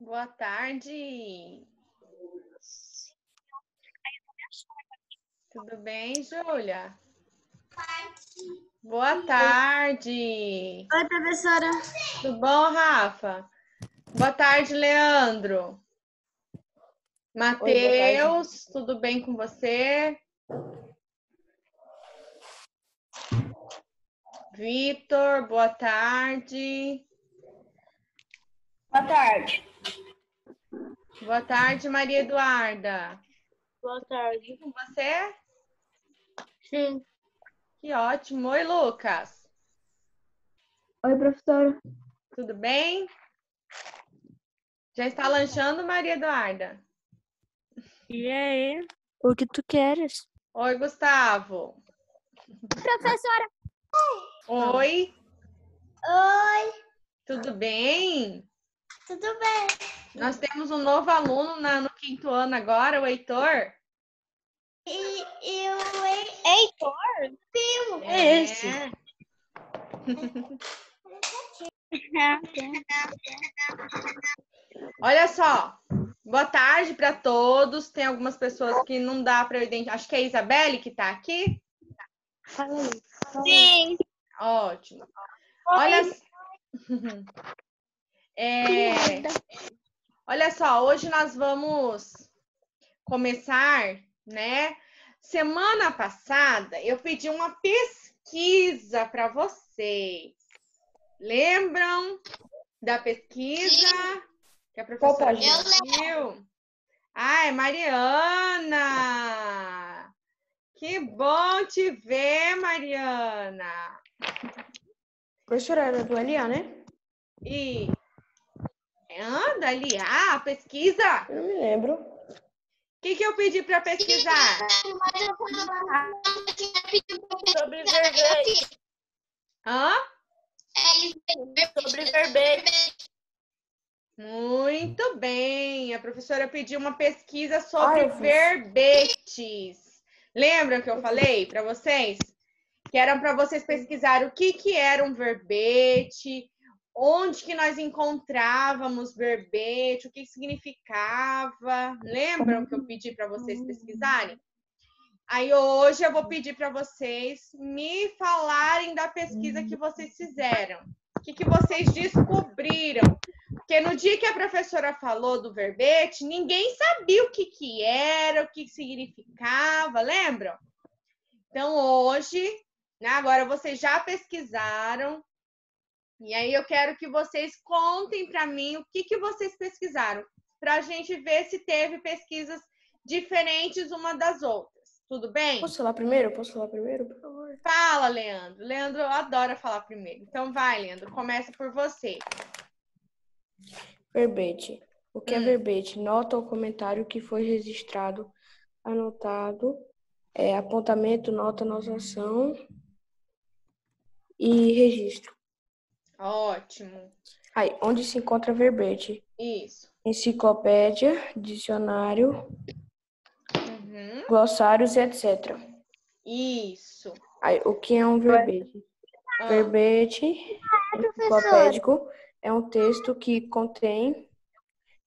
Boa tarde. Tudo bem, Júlia? Boa tarde. Oi, professora. Tudo bom, Rafa? Boa tarde, Leandro. Matheus, tudo bem com você? Vitor, boa tarde. Boa tarde. Boa tarde, Maria Eduarda. Boa tarde. Com você? Sim. Que ótimo. Oi, Lucas. Oi, professora. Tudo bem? Já está lanchando, Maria Eduarda? E aí? O que tu queres? Oi, Gustavo. Professora. Oi, Oi. tudo bem? Tudo bem? Nós temos um novo aluno no 5º ano agora, o Heitor. E o Heitor? Primo. É. Esse. Olha só, boa tarde para todos. Tem algumas pessoas que não dá para eu identificar. Acho que é a Isabelle que está aqui. Sim. Ótimo. Oi. Olha só, hoje nós vamos começar, né? Semana passada eu pedi uma pesquisa para vocês. Lembram da pesquisa? Sim. Que a professora pediu? Ai, Mariana! Que bom te ver, Mariana! Professora, era do LA, né? E anda ali, a pesquisa? Eu não me lembro. O que eu pedi para pesquisar? Sobre verbete. Hã? Sobre verbete. Muito bem. A professora pediu uma pesquisa sobre verbetes. Lembram que eu falei para vocês? Que eram para vocês pesquisarem o que era um verbete, onde que nós encontrávamos verbete, o que significava. Lembram que eu pedi para vocês pesquisarem? Aí hoje eu vou pedir para vocês me falarem da pesquisa que vocês fizeram. O que vocês descobriram? Porque no dia que a professora falou do verbete, ninguém sabia o que era, o que significava, lembram? Então hoje, né, agora vocês já pesquisaram, e aí eu quero que vocês contem para mim o que vocês pesquisaram, para a gente ver se teve pesquisas diferentes uma das outras. Tudo bem? Posso falar primeiro? Por favor? Fala, Leandro. Leandro adora falar primeiro. Então vai, Leandro, começa por você. Verbete. O que é verbete? Nota ou comentário que foi registrado, anotado, apontamento, nota, anotação e registro. Ótimo. Aí, onde se encontra verbete? Isso. Enciclopédia, dicionário, glossários e etc. Isso. Aí, o que é um verbete? Verbete enciclopédico é um texto que contém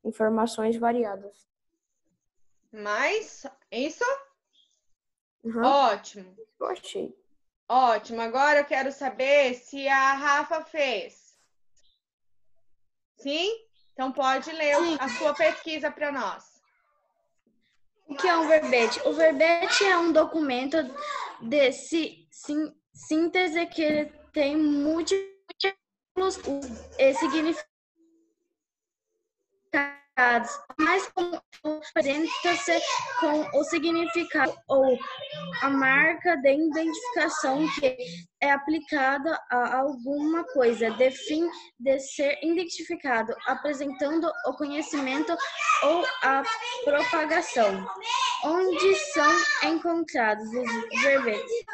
informações variadas. Mas, isso? Ótimo. Eu achei. Ótimo. Agora eu quero saber se a Rafa fez. Sim? Então pode ler a sua pesquisa para nós. O que é um verbete? O verbete é um documento de síntese que tem múltiplos significados, mas como apresenta-se com o significado ou a marca de identificação que é aplicada a alguma coisa, de fim de ser identificado, apresentando o conhecimento ou a propagação. Onde são encontrados os verbetes?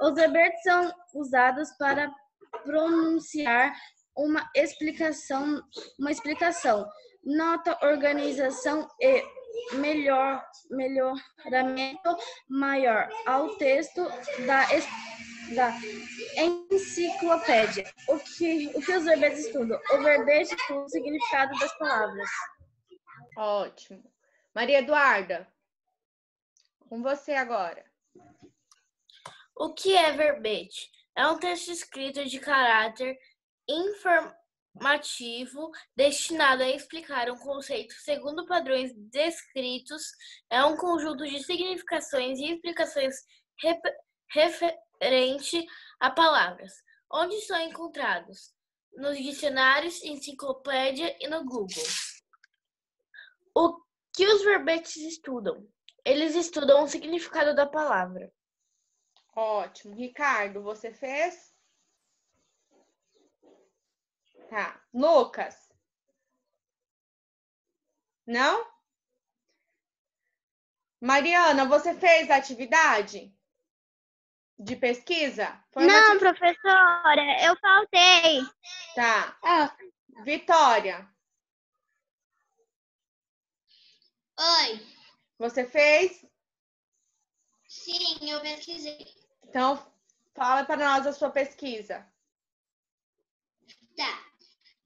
Os verbetes são usados para pronunciar uma explicação, nota, organização e melhoramento maior ao texto da da enciclopédia. O que os verbetes estudam? O verbete estuda o significado das palavras. Ótimo. Maria Eduarda, com você agora. O que é verbete? É um texto escrito de caráter informativo destinado a explicar um conceito segundo padrões descritos. É um conjunto de significações e explicações referente a palavras, onde são encontrados nos dicionários, enciclopédia e no Google. O que os verbetes estudam? Eles estudam o significado da palavra. Ótimo. Ricardo, você fez? Tá. Lucas? Não? Mariana, você fez a atividade de pesquisa? Não, professora, eu faltei. Tá. Vitória, Oi. você fez? Sim, eu pesquisei. Então, fala para nós a sua pesquisa. Tá.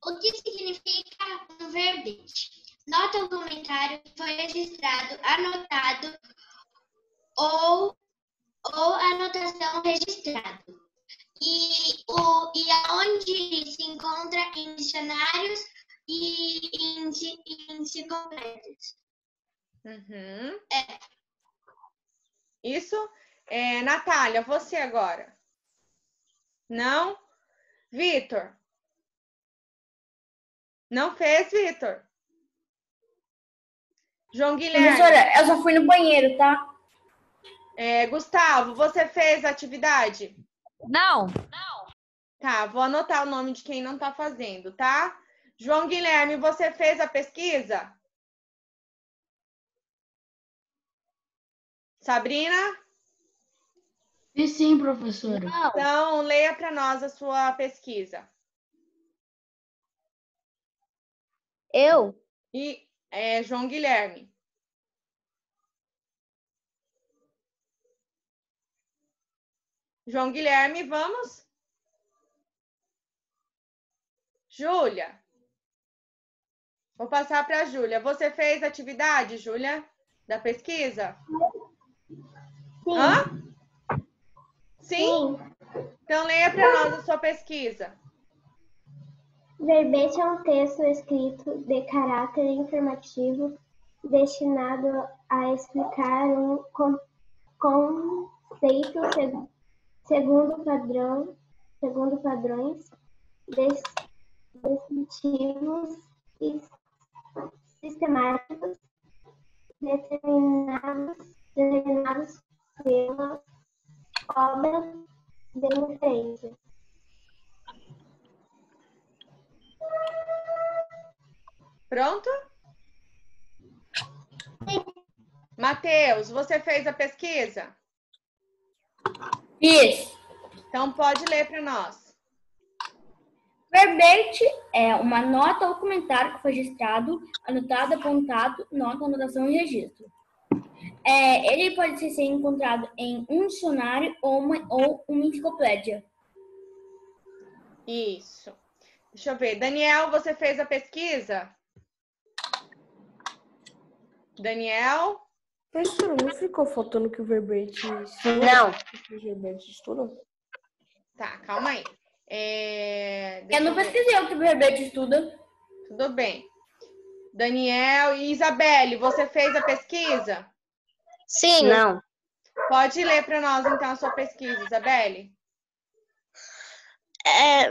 O que significa um verbete? Nota o comentário que foi registrado, anotado ou anotação registrado. E aonde se encontra em dicionários e em enciclopédias. Uhum. Isso. Natália, você agora. Não? Vitor? Não fez, Vitor? João Guilherme? Professora, eu só fui no banheiro, tá? Gustavo, você fez a atividade? Não. Tá, vou anotar o nome de quem não tá fazendo, tá? João Guilherme, você fez a pesquisa? Sabrina? Fiz sim, professora. Então, leia para nós a sua pesquisa. Eu? E João Guilherme. João Guilherme, vamos? Júlia. Vou passar para a Júlia. Você fez a atividade, Júlia, da pesquisa? Sim. Hã? Sim? Então, leia para nós a sua pesquisa. Verbete é um texto escrito de caráter informativo destinado a explicar um conceito segundo padrões descritivos e sistemáticos determinados pela obra de referência. Pronto? Matheus, você fez a pesquisa? Fiz. Então, pode ler para nós. Verbete é uma nota ou comentário que foi registrado, anotado, apontado, nota, anotação e registro. Ele pode ser encontrado em um dicionário ou uma enciclopédia. Isso. Deixa eu ver. Daniel, você fez a pesquisa? Daniel? Professor, não ficou faltando que o verbete... Não. Os verbetes estudam? Tá, calma aí. Eu não pesquisei o que o verbete estuda. Tudo bem. Daniel e Isabelle, você fez a pesquisa? Sim. Não. Pode ler para nós, então, a sua pesquisa, Isabelle.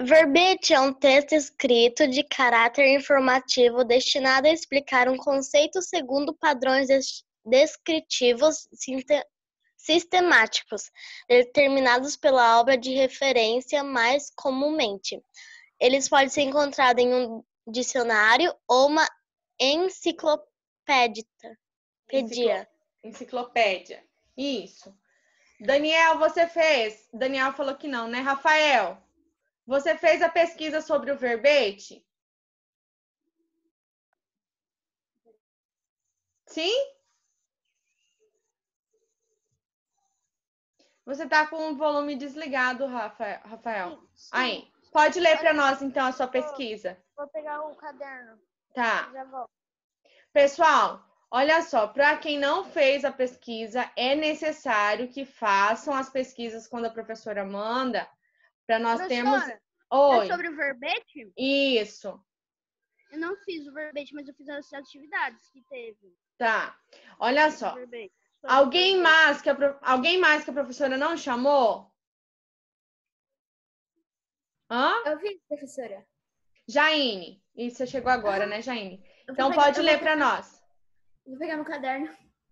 Verbete é um texto escrito de caráter informativo destinado a explicar um conceito segundo padrões descritivos sistemáticos, determinados pela obra de referência mais comumente. Eles podem ser encontrados em um dicionário ou uma enciclopédia. Enciclopédia. Isso. Daniel, você fez? Daniel falou que não, né? Rafael, você fez a pesquisa sobre o verbete? Sim? Você tá com o volume desligado, Rafael. Aí, pode ler para nós, então, a sua pesquisa. Vou pegar o caderno. Tá. Já volto. Pessoal, olha só, para quem não fez a pesquisa, é necessário que façam as pesquisas quando a professora manda, para nós termos... Oi. É sobre o verbete? Isso. Eu não fiz o verbete, mas eu fiz as atividades que teve. Tá. Olha só. Alguém mais que a professora não chamou? Hã? Eu fiz, professora. Jaine. Isso, você chegou agora, né, Jaine? Então, pode ler para nós. Vou pegar meu caderno.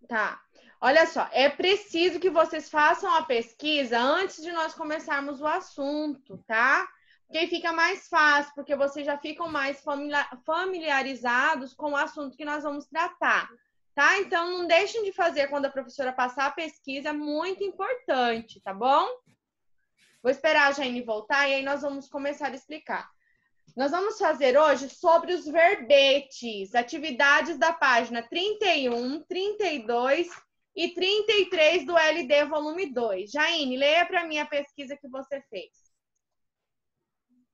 Tá. Olha só, é preciso que vocês façam a pesquisa antes de nós começarmos o assunto, tá? Porque fica mais fácil, porque vocês já ficam mais familiarizados com o assunto que nós vamos tratar, tá? Então, não deixem de fazer quando a professora passar a pesquisa, é muito importante, tá bom? Vou esperar a Jaine voltar e aí nós vamos começar a explicar. Nós vamos fazer hoje sobre os verbetes, atividades da página 31, 32 e 33 do LD volume 2. Jaine, leia para mim a pesquisa que você fez.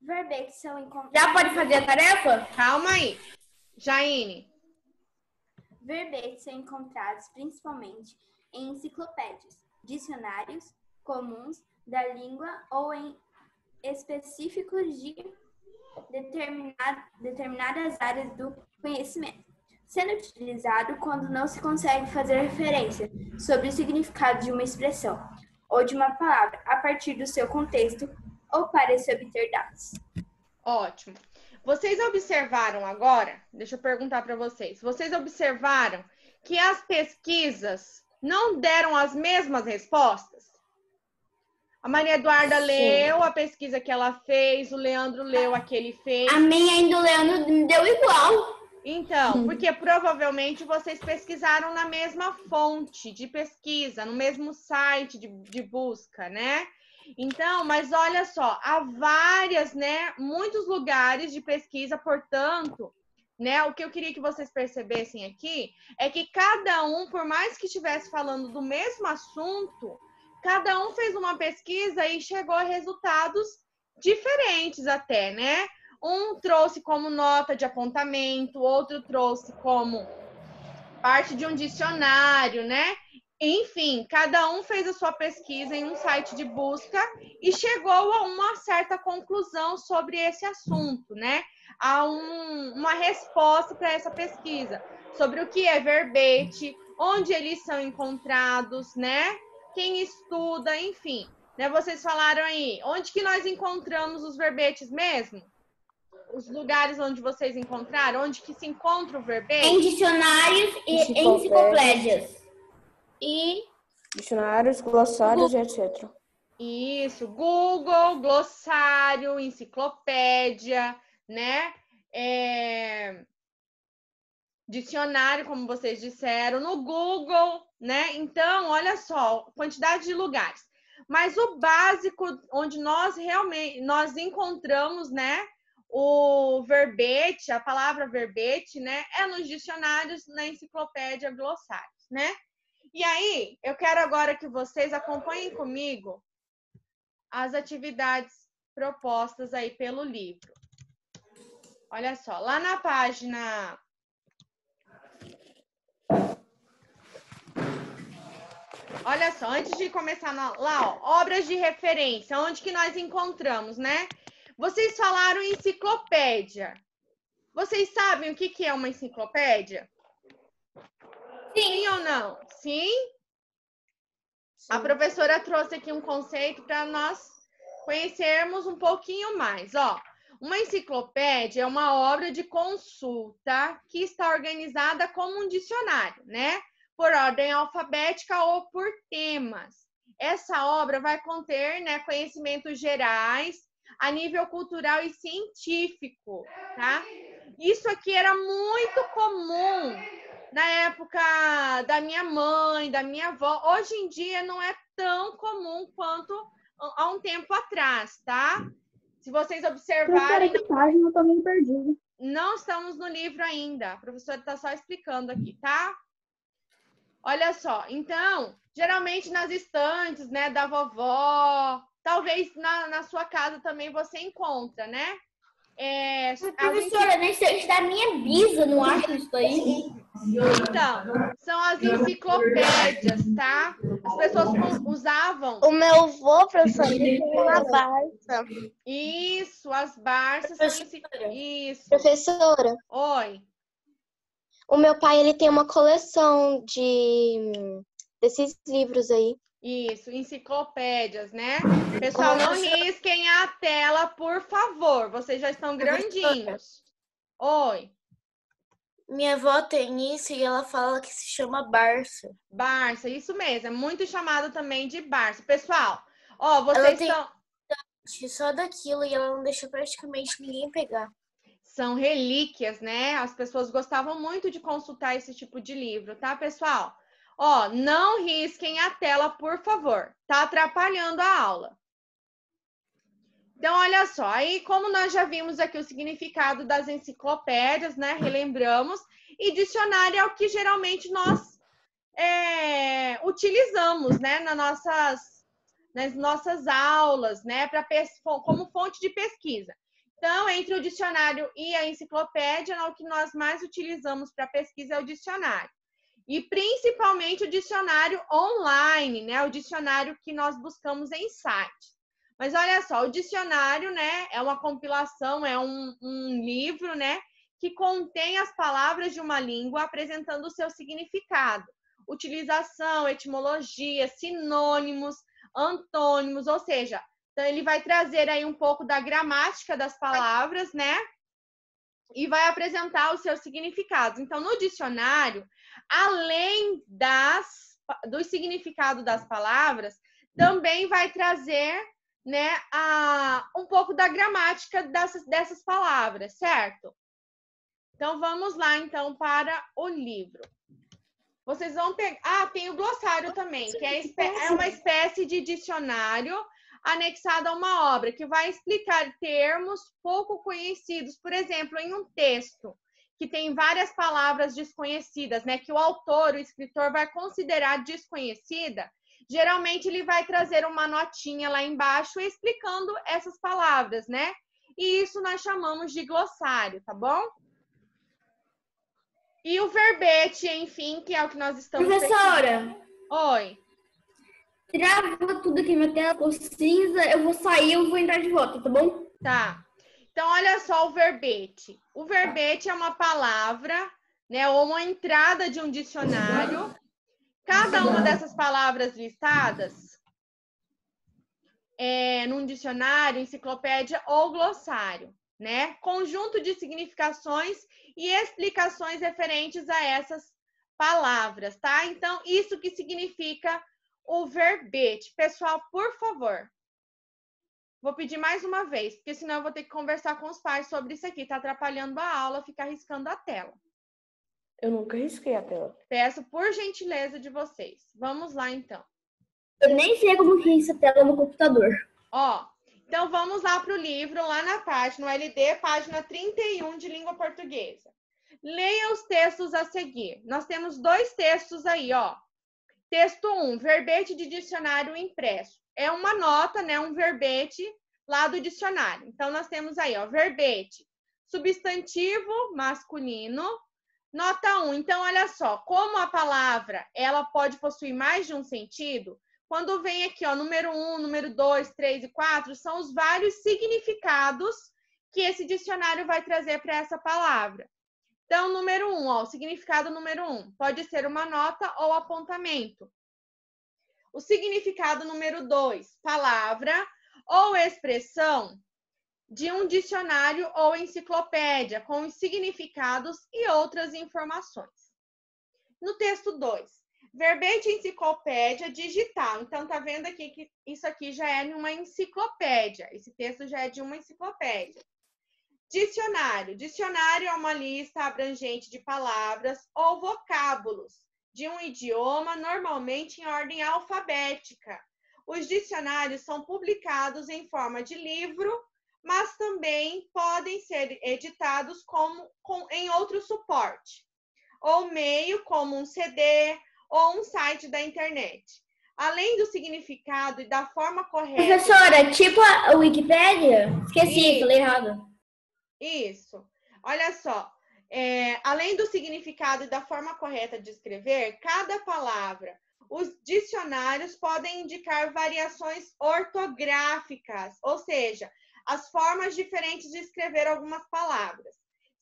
Verbetes são encontrados. Já pode fazer a tarefa? Calma aí. Jaine. Verbetes são encontrados principalmente em enciclopédias, dicionários comuns da língua ou em específicos de determinadas áreas do conhecimento, sendo utilizado quando não se consegue fazer referência sobre o significado de uma expressão ou de uma palavra a partir do seu contexto ou para se obter dados. Ótimo. Vocês observaram agora, deixa eu perguntar para vocês, observaram que as pesquisas não deram as mesmas respostas? A Maria Eduarda leu a pesquisa que ela fez, o Leandro leu a que ele fez. A minha ainda o Leandro deu igual. Então, porque provavelmente vocês pesquisaram na mesma fonte de pesquisa, no mesmo site de busca, né? Então, mas olha só, há várias, né, muitos lugares de pesquisa, portanto, né, o que eu queria que vocês percebessem aqui é que cada um, por mais que estivesse falando do mesmo assunto, cada um fez uma pesquisa e chegou a resultados diferentes até, né? Um trouxe como nota de apontamento, outro trouxe como parte de um dicionário, né? Enfim, cada um fez a sua pesquisa em um site de busca e chegou a uma certa conclusão sobre esse assunto, né? Há uma resposta para essa pesquisa sobre o que é verbete, onde eles são encontrados, né? Quem estuda, enfim. Né? Vocês falaram aí, onde que nós encontramos os verbetes mesmo? Os lugares onde vocês encontraram? Onde que se encontra o verbete? Em dicionários e enciclopédias. E dicionários, glossários e etc. Isso, Google, glossário, enciclopédia, né? Dicionário, como vocês disseram, no Google, né? Então, olha só, quantidade de lugares. Mas o básico, onde nós encontramos, né? O verbete, a palavra verbete, né? É nos dicionários, na enciclopédia, glossários, né? E aí, eu quero agora que vocês acompanhem comigo as atividades propostas aí pelo livro. Olha só, lá na página... Olha só, antes de começar lá, ó, obras de referência, onde que nós encontramos, né? Vocês falaram enciclopédia. Vocês sabem o que é uma enciclopédia? Sim ou não? Sim? A professora trouxe aqui um conceito para nós conhecermos um pouquinho mais. Ó, uma enciclopédia é uma obra de consulta que está organizada como um dicionário, né? Por ordem alfabética ou por temas. Essa obra vai conter, né, conhecimentos gerais a nível cultural e científico, tá? Isso aqui era muito comum na época da minha mãe, da minha avó. Hoje em dia não é tão comum quanto há um tempo atrás, tá? Se vocês observarem... Que página, eu tô meio perdida. Não estamos no livro ainda. A professora está só explicando aqui, tá? Olha só, então, geralmente nas estantes, né, da vovó, talvez na sua casa também você encontra, né? Professora, na estante da minha bisa, não acho isso aí. Então, são as enciclopédias, tá? As pessoas usavam. O meu avô, professor, ele tem uma Barça. Isso, as Barças são enciclopédias. Isso. Professora. Oi. O meu pai, ele tem uma coleção desses livros aí. Isso, enciclopédias, né? Pessoal, não risquem a tela, por favor. Vocês já estão grandinhos. Oi. Minha avó tem isso e ela fala que se chama Barça. Barça, isso mesmo. É muito chamado também de Barça. Pessoal, ó, vocês ela tem só daquilo e ela não deixa praticamente ninguém pegar. São relíquias, né? As pessoas gostavam muito de consultar esse tipo de livro, tá, pessoal? Ó, não risquem a tela, por favor. Tá atrapalhando a aula. Então, olha só. Aí, como nós já vimos aqui o significado das enciclopédias, né? Relembramos. E dicionário é o que geralmente nós utilizamos, né? Nas nossas aulas, né? Como fonte de pesquisa. Então, entre o dicionário e a enciclopédia, o que nós mais utilizamos para pesquisa é o dicionário. E principalmente o dicionário online, né? O dicionário que nós buscamos em sites. Mas olha só, o dicionário, né? É uma compilação, é um livro, né? Que contém as palavras de uma língua apresentando o seu significado. Utilização, etimologia, sinônimos, antônimos, ou seja, então ele vai trazer aí um pouco da gramática das palavras, né? E vai apresentar os seus significados. Então, no dicionário, além do significado das palavras, também vai trazer, né, um pouco da gramática dessas palavras, certo? Então, vamos lá, então, para o livro. Vocês vão pegar... tem o glossário também, que é uma espécie de dicionário anexado a uma obra, que vai explicar termos pouco conhecidos. Por exemplo, em um texto que tem várias palavras desconhecidas, né, que o autor, o escritor, vai considerar desconhecida, geralmente ele vai trazer uma notinha lá embaixo explicando essas palavras, né? E isso nós chamamos de glossário, tá bom? E o verbete, enfim, que é o que nós estamos... Professora! Oi. Trava tudo aqui, minha tela ficou cinza, eu vou sair, eu vou entrar de volta, tá bom? Tá. Então, olha só o verbete. O verbete é uma palavra, né, ou uma entrada de um dicionário. Cada uma dessas palavras listadas num dicionário, enciclopédia ou glossário, né? Conjunto de significações e explicações referentes a essas palavras, tá? Então, isso que significa o verbete. Pessoal, por favor, vou pedir mais uma vez, porque senão eu vou ter que conversar com os pais sobre isso aqui. Tá atrapalhando a aula, ficar riscando a tela. Eu nunca risquei a tela. Peço por gentileza de vocês. Vamos lá, então. Eu nem sei como que é essa tela no computador. Ó, então vamos lá para o livro, lá na página, no LD, página 31 de língua portuguesa. Leia os textos a seguir. Nós temos 2 textos aí, ó. Texto 1, verbete de dicionário impresso. É uma nota, né, um verbete lá do dicionário. Então, nós temos aí, ó, verbete, substantivo masculino, nota 1. Então, olha só, como a palavra, ela pode possuir mais de um sentido, quando vem aqui, ó, número 1, número 2, 3 e 4, são os vários significados que esse dicionário vai trazer para essa palavra. Então, número 1, ó, o significado número 1, pode ser uma nota ou apontamento. O significado número 2, palavra ou expressão de um dicionário ou enciclopédia, com os significados e outras informações. No texto 2, verbete enciclopédia digital. Então, tá vendo aqui que isso aqui já é uma enciclopédia. Esse texto já é de uma enciclopédia. Dicionário. Dicionário é uma lista abrangente de palavras ou vocábulos de um idioma, normalmente em ordem alfabética. Os dicionários são publicados em forma de livro, mas também podem ser editados em outro suporte, ou meio como um CD ou um site da internet. Além do significado e da forma correta... Professora, tipo a Wikipédia? Esqueci, falei errado. Isso. Olha só. Além do significado e da forma correta de escrever, cada palavra, os dicionários podem indicar variações ortográficas, ou seja, as formas diferentes de escrever algumas palavras,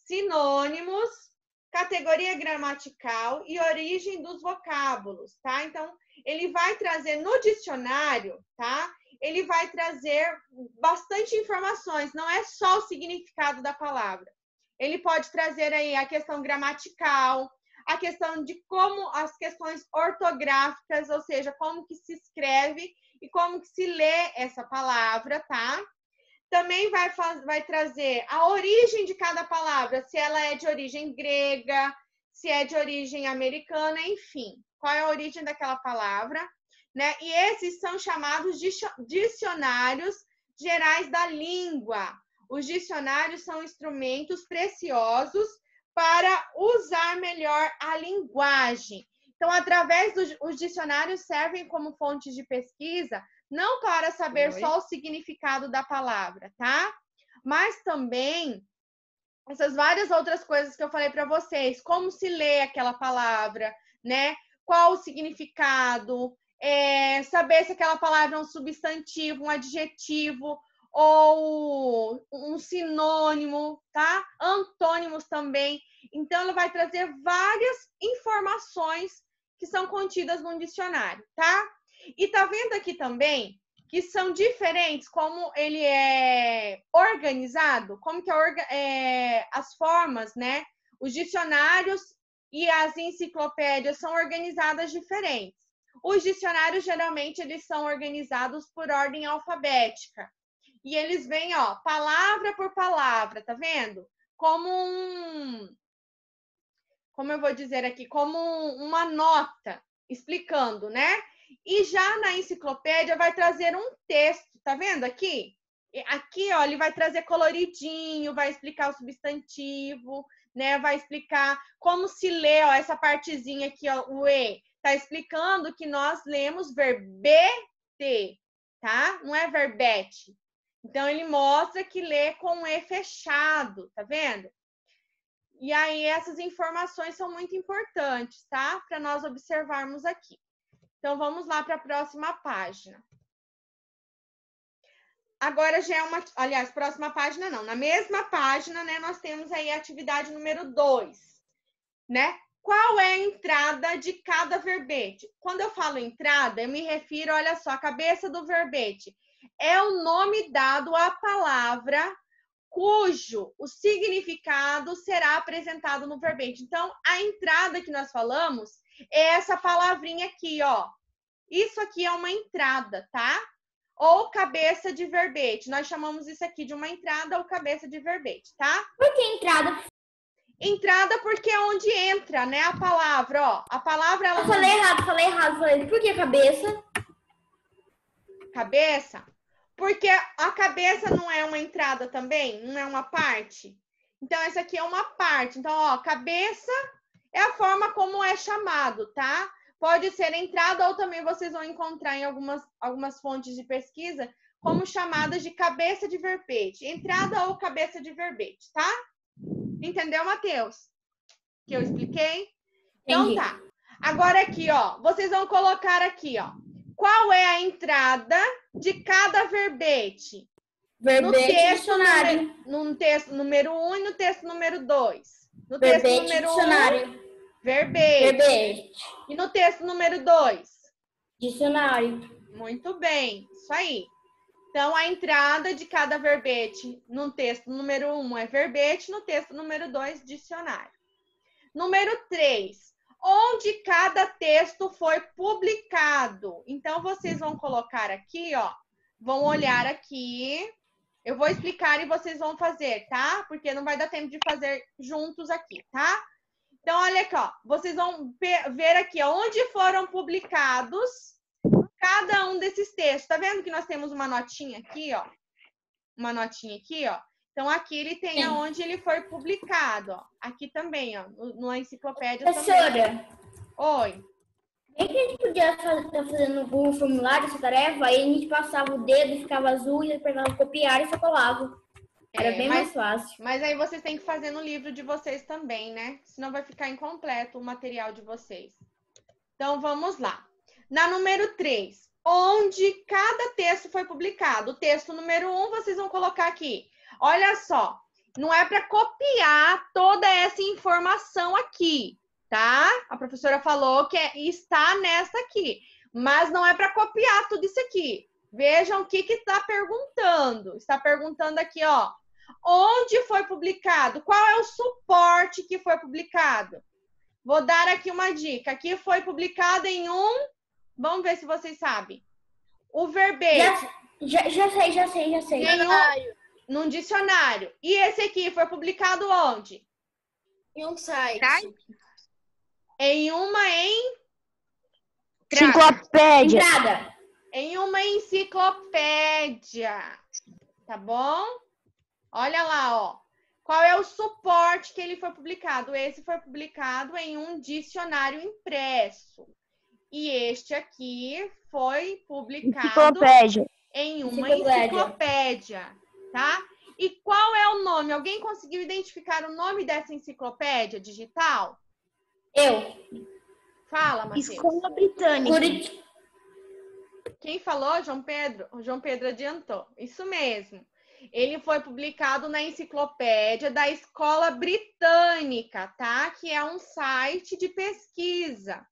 sinônimos, categoria gramatical e origem dos vocábulos, tá? Então, ele vai trazer no dicionário, tá? Ele vai trazer bastante informações, não é só o significado da palavra. Ele pode trazer aí a questão gramatical, a questão de como as questões ortográficas, ou seja, como que se escreve e como que se lê essa palavra, tá? Também vai trazer a origem de cada palavra, se ela é de origem grega, se é de origem americana, enfim, qual é a origem daquela palavra, né? E esses são chamados de dicionários gerais da língua. Os dicionários são instrumentos preciosos para usar melhor a linguagem. Então, através os dicionários servem como fontes de pesquisa, não para saber só o significado da palavra, tá? Mas também essas várias outras coisas que eu falei para vocês, como se lê aquela palavra, né? Qual o significado, saber se aquela palavra é um substantivo, um adjetivo ou um sinônimo, tá? Antônimos também. Então, ela vai trazer várias informações que são contidas num dicionário, tá? E tá vendo aqui também que são diferentes como ele é organizado, como que as formas, né? Os dicionários e as enciclopédias são organizadas diferentes. Os dicionários, geralmente, eles são organizados por ordem alfabética. E eles vêm, ó, palavra por palavra, tá vendo? Como eu vou dizer aqui, como uma nota explicando, né? E já na enciclopédia vai trazer um texto, tá vendo aqui? Aqui, ó, ele vai trazer coloridinho, vai explicar o substantivo, né? Vai explicar como se lê, ó, essa partezinha aqui, ó, o E. Tá explicando que nós lemos verbete, tá? Não é verbete. Então, ele mostra que lê com o E fechado, tá vendo? E aí, essas informações são muito importantes, tá? Para nós observarmos aqui. Então, vamos lá para a próxima página. Agora já é uma... Aliás, próxima página não. Na mesma página, né, nós temos aí a atividade número 2, né? Qual é a entrada de cada verbete? Quando eu falo entrada, eu me refiro, olha só, a cabeça do verbete. É o nome dado à palavra cujo o significado será apresentado no verbete. Então, a entrada que nós falamos é essa palavrinha aqui, ó. Isso aqui é uma entrada, tá? Ou cabeça de verbete. Nós chamamos isso aqui de uma entrada ou cabeça de verbete, tá? Por que entrada? Entrada porque é onde entra, né, a palavra, ó. A palavra, ela... Eu falei errado. Por que cabeça? Cabeça? Porque a cabeça não é uma entrada também? Não é uma parte? Então, essa aqui é uma parte. Então, ó, cabeça é a forma como é chamado, tá? Pode ser entrada ou também vocês vão encontrar em algumas fontes de pesquisa como chamadas de cabeça de verbete. Entrada ou cabeça de verbete, tá? Entendeu, Matheus? Que eu expliquei? Então, tá. Agora aqui, ó. Vocês vão colocar aqui, ó. Qual é a entrada de cada verbete? Verbete dicionário. No texto número 1 e no texto número 2. No Verbete texto número dicionário. 1, verbete. Verbete. E no texto número 2? Dicionário. Muito bem, isso aí. Então, a entrada de cada verbete no texto número 1 é verbete, no texto número 2, dicionário. Número 3, onde cada texto foi publicado. Então, vocês vão colocar aqui, ó, vão olhar aqui. Eu vou explicar e vocês vão fazer, tá? Porque não vai dar tempo de fazer juntos aqui, tá? Então, olha aqui, ó. Vocês vão ver aqui, ó, onde foram publicados cada um desses textos. Tá vendo que nós temos uma notinha aqui, ó? Uma notinha aqui, ó. Então, aqui ele tem aonde ele foi publicado, ó. Aqui também, ó. Na enciclopédia Professora, também. Oi. Bem que a gente podia estar fazendo o formulário, essa tarefa, aí a gente passava o dedo, ficava azul, e apertava copiar e só colava. Era bem mais fácil. Mas aí vocês têm que fazer no livro de vocês também, né? Senão vai ficar incompleto o material de vocês. Então, vamos lá. Na número 3, onde cada texto foi publicado. O texto número 1, vocês vão colocar aqui. Olha só, não é para copiar toda essa informação aqui, tá? A professora falou que está nessa aqui, mas não é para copiar tudo isso aqui. Vejam o que está perguntando. Está perguntando aqui, ó. Onde foi publicado? Qual é o suporte que foi publicado? Vou dar aqui uma dica. Aqui foi publicado em um... Vamos ver se vocês sabem. O verbete. Já sei. Num dicionário. E esse aqui foi publicado onde? Em um site. Em uma Enciclopédia. Entrada. Em uma enciclopédia. Tá bom? Olha lá, ó. Qual é o suporte que ele foi publicado? Esse foi publicado em um dicionário impresso. E este aqui foi publicado em uma enciclopédia, tá? E qual é o nome? Alguém conseguiu identificar o nome dessa enciclopédia digital? Eu. Fala, Matheus. Escola Britânica. Quem falou? João Pedro? O João Pedro adiantou. Isso mesmo. Ele foi publicado na enciclopédia da Escola Britânica, tá? Que é um site de pesquisa.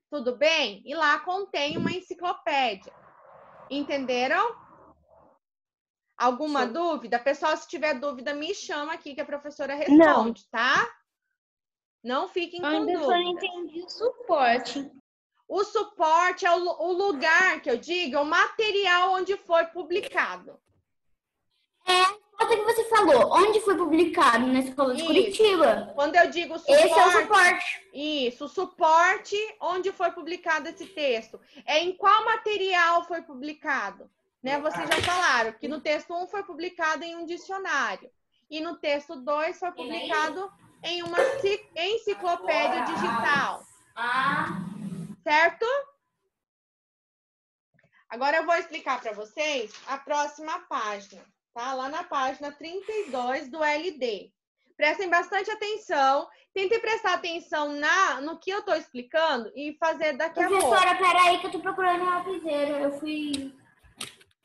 Tudo bem? E lá contém uma enciclopédia. Entenderam? Alguma dúvida? Pessoal, se tiver dúvida, me chama aqui que a professora responde, tá? Não fiquem com dúvida. Eu só não entendi o suporte. O suporte é o lugar, que eu digo, é o material onde foi publicado. Coisa que você falou, onde foi publicado? Na escola de Curitiba. Quando eu digo suporte... Esse é o suporte. Isso, o suporte onde foi publicado esse texto. É em qual material foi publicado? Né? Vocês já falaram que no texto 1 foi publicado em um dicionário. E no texto 2 foi publicado em uma enciclopédia digital. Certo? Agora eu vou explicar para vocês a próxima página. Tá? Lá na página 32 do LD. Prestem bastante atenção. Tentem prestar atenção no que eu estou explicando e fazer daqui a pouco. Professora, peraí que eu tô procurando uma lapiseira. Eu fui...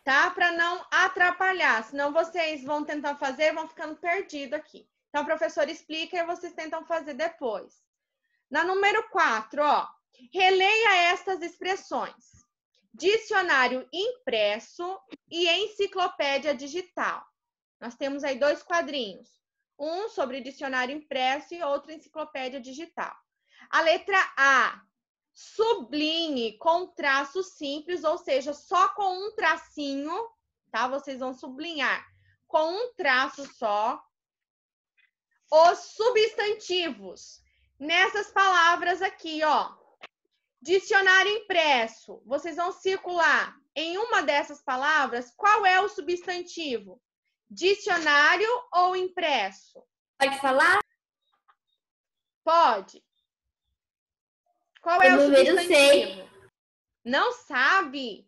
Tá? Para não atrapalhar. Senão vocês vão tentar fazer e vão ficando perdidos aqui. Então, a professora explica e vocês tentam fazer depois. Na número 4, ó. Releia estas expressões. Dicionário impresso e enciclopédia digital. Nós temos aí 2 quadrinhos. Um sobre dicionário impresso e outro enciclopédia digital. A letra A. Sublinhe com traço simples, ou seja, só com um tracinho, tá? Vocês vão sublinhar com um traço só os substantivos. Nessas palavras aqui, ó. Dicionário impresso, vocês vão circular em uma dessas palavras, qual é o substantivo? Dicionário ou impresso? Pode falar? Pode. Qual é o substantivo? Não sabe?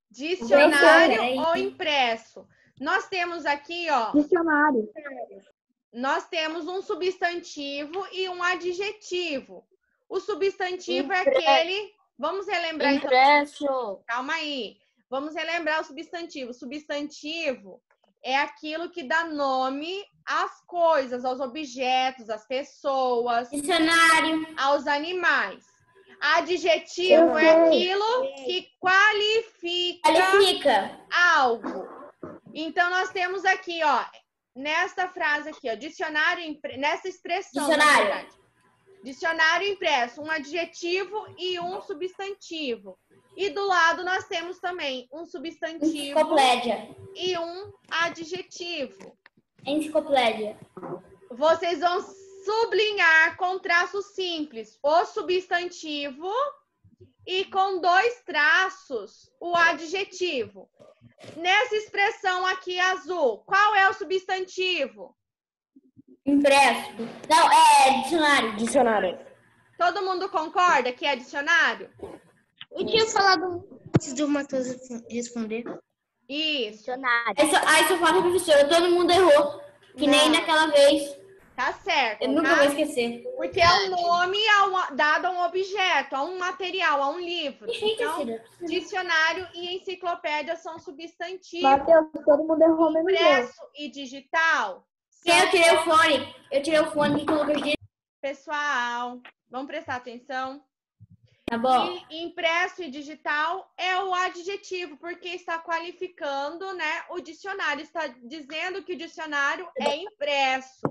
Dicionário ou impresso? Nós temos aqui, ó. Dicionário. Nós temos um substantivo e um adjetivo. O substantivo é aquele... Vamos relembrar impresso. Então. Calma aí. Vamos relembrar o substantivo. O substantivo é aquilo que dá nome às coisas, aos objetos, às pessoas. Dicionário. Aos animais. Adjetivo é aquilo que qualifica algo. Então, nós temos aqui, ó, nesta frase aqui, ó, dicionário, nessa expressão. Dicionário impresso, um adjetivo e um substantivo. E do lado nós temos também um substantivo e um adjetivo. Enciclopédia. Vocês vão sublinhar com traço simples o substantivo e com 2 traços o adjetivo. Nessa expressão aqui azul, qual é o substantivo? Impresso. Não, é dicionário. Dicionário. Todo mundo concorda que é dicionário? Eu tinha falado antes do Matheus responder. Isso. Dicionário. Aí só fala, professora, todo mundo errou. Que nem Não. naquela vez. Tá certo. Eu nunca tá? vou esquecer. Porque é um nome dado a um objeto, a um material, a um livro. Então, dicionário e enciclopédia são substantivos. Matheus, todo mundo errou menos eu. Impresso e digital. Eu tirei o fone. Eu tirei o fone e coloquei. Pessoal, vamos prestar atenção. Tá bom. E impresso e digital é o adjetivo, porque está qualificando, né, o dicionário. Está dizendo que o dicionário é impresso.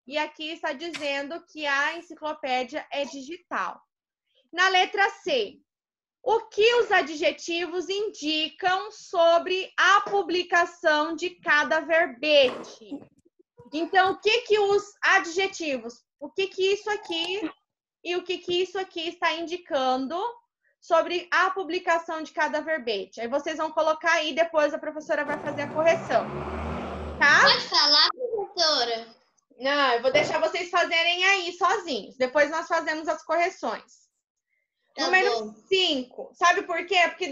E aqui está dizendo que a enciclopédia é digital. Na letra C, o que os adjetivos indicam sobre a publicação de cada verbete? Então, o que os adjetivos, o que isso aqui e o que isso aqui está indicando sobre a publicação de cada verbete? Aí vocês vão colocar aí, depois a professora vai fazer a correção. Tá? Pode falar, professora? Não, eu vou deixar vocês fazerem aí sozinhos. Depois nós fazemos as correções. Tá Número bom. 5. Sabe por quê? Porque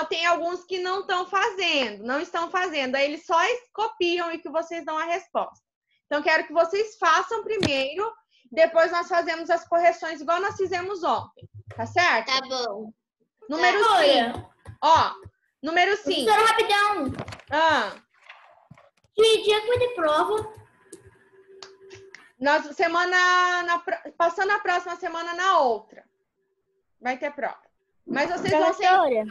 tem alguns que não estão fazendo. Aí eles só copiam e que vocês dão a resposta. Então, quero que vocês façam primeiro, depois nós fazemos as correções, igual nós fizemos ontem. Tá certo? Tá bom. Número 5. Ó, número 5. Professora, rapidão. Que dia que vai ter prova? Passando a próxima semana na outra. Vai ter prova. Mas vocês vão ter...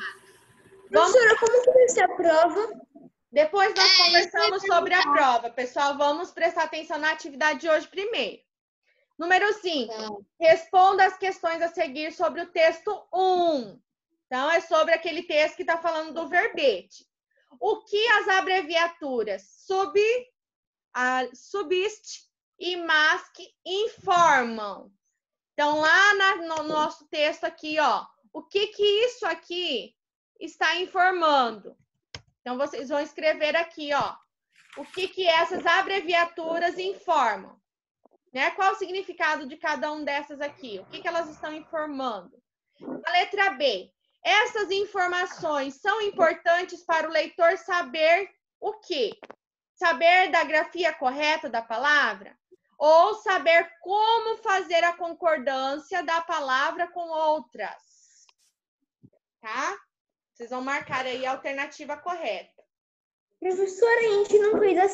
Professora, como que vai ser a prova? Depois nós conversamos sobre a prova. Pessoal, vamos prestar atenção na atividade de hoje primeiro. Número 5. Responda as questões a seguir sobre o texto 1. Então, é sobre aquele texto que está falando do verbete. O que as abreviaturas subist e mask informam? Então, lá no nosso texto aqui, ó, o que isso aqui está informando? Então, vocês vão escrever aqui, ó, o que essas abreviaturas informam, né? Qual o significado de cada um dessas aqui? O que elas estão informando? A letra B. Essas informações são importantes para o leitor saber o quê? Saber da grafia correta da palavra? Ou saber como fazer a concordância da palavra com outras? Tá? Vocês vão marcar aí a alternativa correta. Professora, a gente não fez a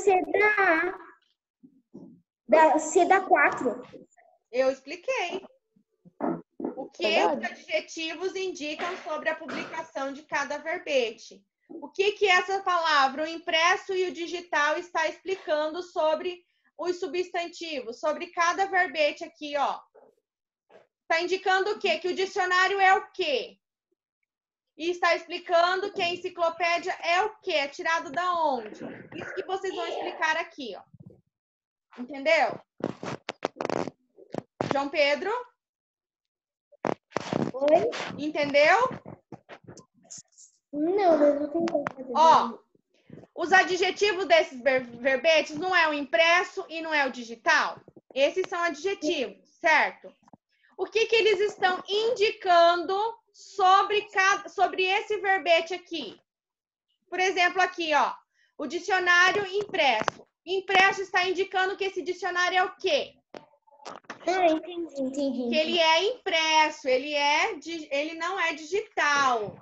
C da 4. Eu expliquei. O que os adjetivos indicam sobre a publicação de cada verbete? O que essa palavra, o impresso e o digital, está explicando sobre os substantivos, sobre cada verbete aqui, ó. Está indicando o quê? Que o dicionário é o quê? E está explicando que a enciclopédia é o quê? É tirado da onde? Isso que vocês vão explicar aqui, ó. Entendeu? João Pedro? Oi? Entendeu? Não, mas eu tenho que fazer. Ó, os adjetivos desses verbetes não é o impresso e não é o digital? Esses são adjetivos, certo? O que eles estão indicando sobre esse verbete aqui? Por exemplo, aqui, ó, o dicionário impresso. Impresso está indicando que esse dicionário é o quê? Entendi. Que ele é impresso, ele não é digital.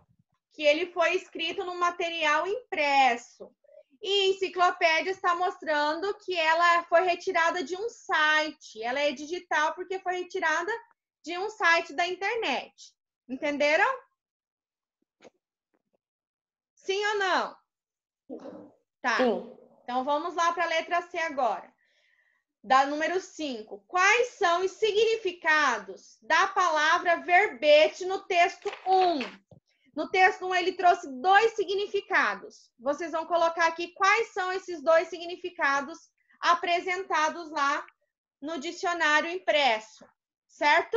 Que ele foi escrito num material impresso. E enciclopédia está mostrando que ela foi retirada de um site. Ela é digital porque foi retirada de um site da internet. Entenderam? Sim ou não? Tá. Sim. Então, vamos lá para a letra C agora. Da número 5. Quais são os significados da palavra verbete no texto 1? No texto 1, ele trouxe 2 significados. Vocês vão colocar aqui quais são esses 2 significados apresentados lá no dicionário impresso. Certo?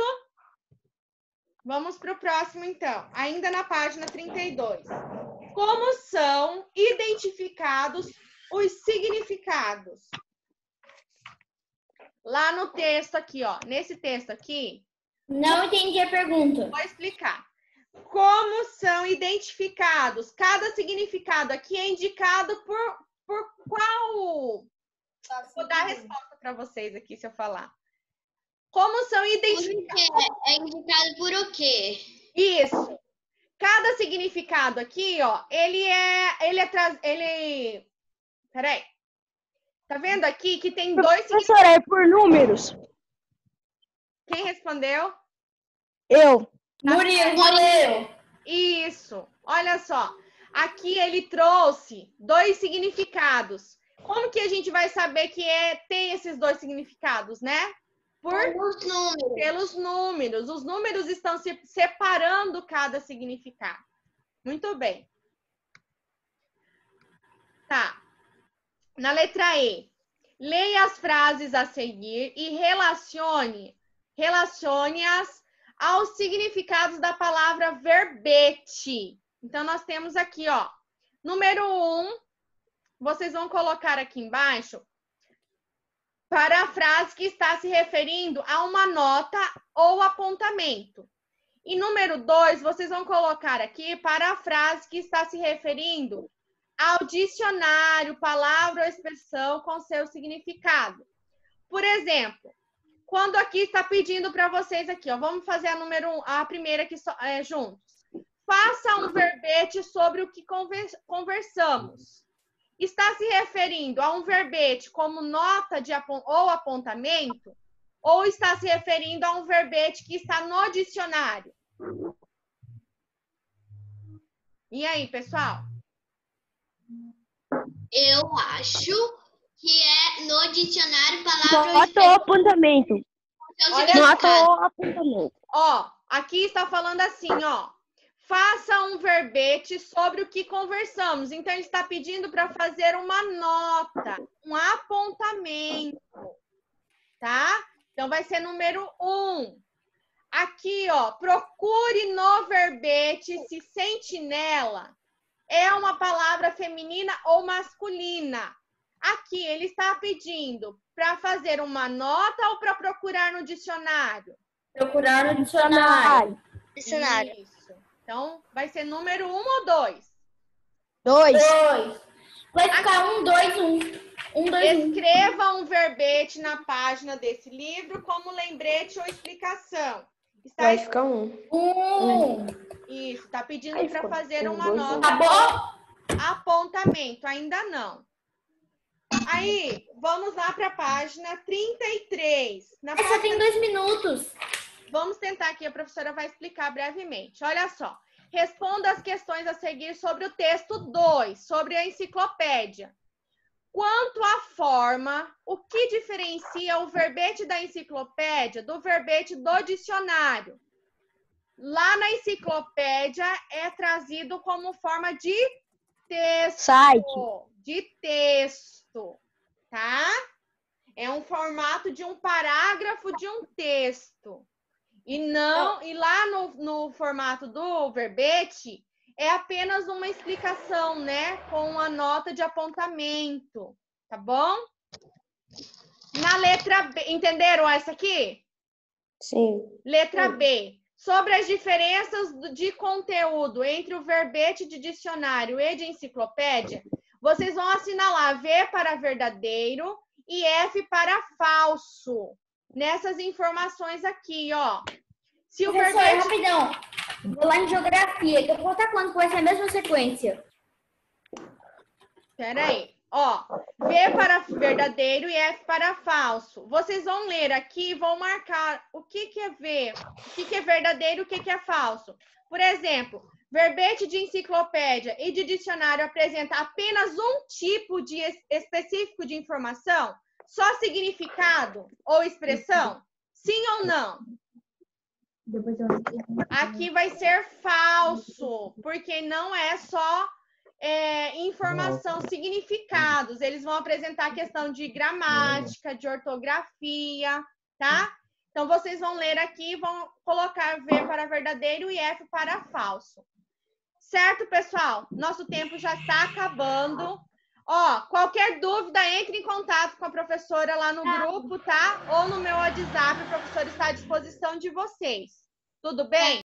Vamos para o próximo, então. Ainda na página 32. Como são identificados os significados? Lá no texto aqui, ó. Nesse texto aqui. Não entendi a pergunta. Vou explicar. Como são identificados? Cada significado aqui é indicado por qual? Vou dar a resposta para vocês aqui, se eu falar. Como são identificados? É indicado por o quê? Isso. Cada significado aqui, ó, peraí. Tá vendo aqui que tem dois significados? Professora, é por números? Quem respondeu? Eu. Murilo. Isso. Olha só. Aqui ele trouxe dois significados. Como que a gente vai saber que tem esses dois significados, né? Pelos números. Os números estão se separando cada significado. Muito bem. Tá. Na letra E. Leia as frases a seguir e relacione-as aos significados da palavra verbete. Então, nós temos aqui, ó. Número 1, vocês vão colocar aqui embaixo para a frase que está se referindo a uma nota ou apontamento. E número 2, vocês vão colocar aqui para a frase que está se referindo ao dicionário, palavra ou expressão com seu significado. Por exemplo, quando aqui está pedindo para vocês aqui, ó, vamos fazer a primeira aqui juntos. Faça um verbete sobre o que conversamos. Está se referindo a um verbete como nota ou apontamento? Ou está se referindo a um verbete que está no dicionário? E aí, pessoal? Eu acho que é no dicionário palavra... Nota ou apontamento. Nota ou apontamento. Ó, aqui está falando assim, ó. Faça um verbete sobre o que conversamos. Então, ele está pedindo para fazer uma nota, um apontamento, tá? Então, vai ser número 1. Aqui, ó, procure no verbete se sentinela é uma palavra feminina ou masculina. Aqui, ele está pedindo para fazer uma nota ou para procurar no dicionário? Procurar no dicionário. Isso. Então, vai ser número 1 ou 2? 2. Vai ficar 1, 2, 1. 1, 2, 1. Escreva um verbete na página desse livro como lembrete ou explicação. Vai ficar 1. 1. Isso, tá pedindo para fazer uma nota. Tá bom? Apontamento, ainda não. Aí, vamos lá para a página 33. Só tem 2 minutos. Vamos tentar aqui, a professora vai explicar brevemente. Olha só. Responda as questões a seguir sobre o texto 2, sobre a enciclopédia. Quanto à forma, o que diferencia o verbete da enciclopédia do verbete do dicionário? Lá na enciclopédia é trazido como forma de texto. Site. De texto, tá? É um formato de um parágrafo de um texto. E lá no formato do verbete é apenas uma explicação, né? Com uma nota de apontamento, tá bom? Na letra B, entenderam essa aqui? Sim. Letra B. Sobre as diferenças de conteúdo entre o verbete de dicionário e de enciclopédia, vocês vão assinalar V para verdadeiro e F para falso. Nessas informações aqui, ó. Se o verbete... Rapidão. Vou lá em geografia, que eu vou estar falando que vai ser a mesma sequência. Peraí. Ó, V para verdadeiro e F para falso. Vocês vão ler aqui e vão marcar o que é V, o que é verdadeiro e o que é falso. Por exemplo, verbete de enciclopédia e de dicionário apresenta apenas um tipo de específico de informação? Só significado ou expressão? Sim ou não? Aqui vai ser falso, porque não é só informação, significados. Eles vão apresentar a questão de gramática, de ortografia, tá? Então, vocês vão ler aqui e vão colocar V para verdadeiro e F para falso. Certo, pessoal? Nosso tempo já está acabando. Ó, qualquer dúvida, entre em contato com a professora lá no grupo, tá? Ou no meu WhatsApp, a professora está à disposição de vocês. Tudo bem?